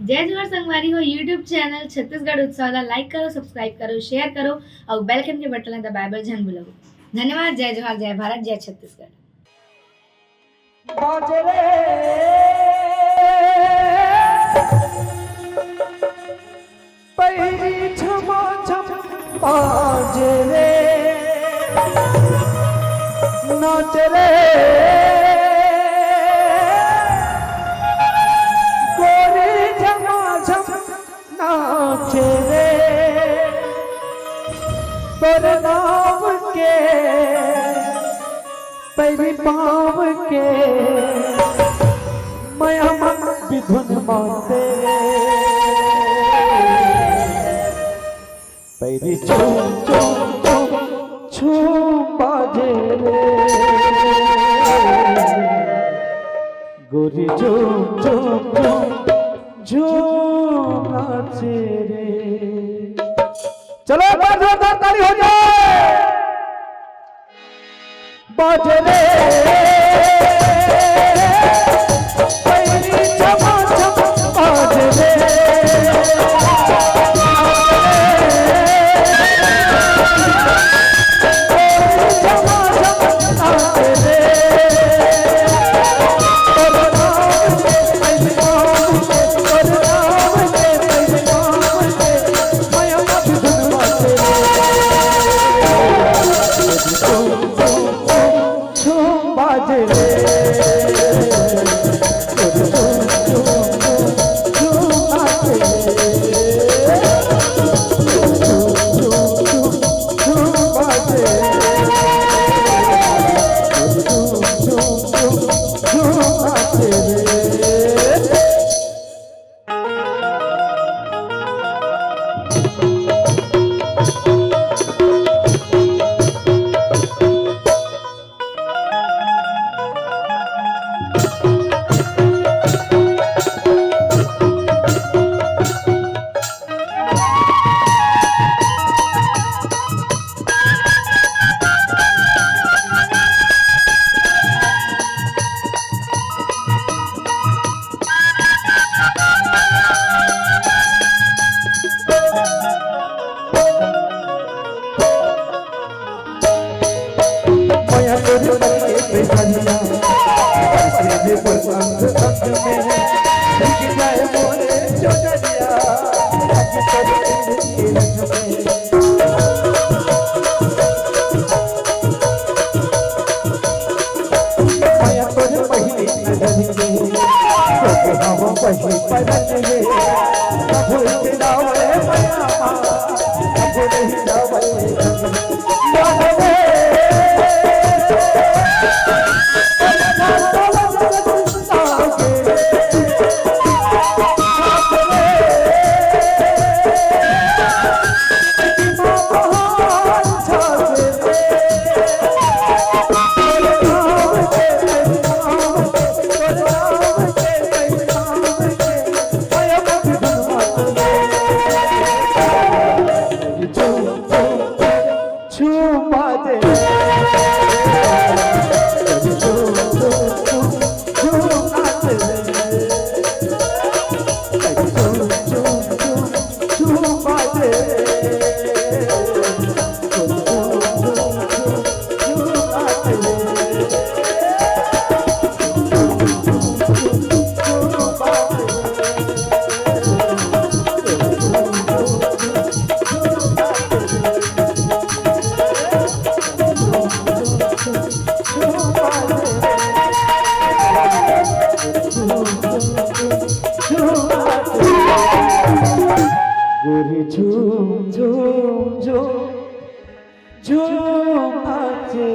जय जोहर संगवारी हो यूट्यूब चैनल छत्तीसगढ़ उत्सव ला लाइक करो सब्सक्राइब करो शेयर करो और बेल आइकन के बटन ला दबाए बर झन भूलव। धन्यवाद। जय जोहर जय भारत जय छत्तीसगढ़। बाजरे पैरी छमा छम बाजरे नाच रे गोरी छमा छम नाच रे तोर नाम के पैरी पाव के मैं मन विधुन माते पैरी चूम चूम चूम छूम बाजे रे गोरी चूम चूम चूम झूम नाचे रे। चलो एक बार जोरदार ताली हो जाए। बाजे रे पैरी छमा छम बाजे रे गोरी झूम झूम झूम झूम नाचे।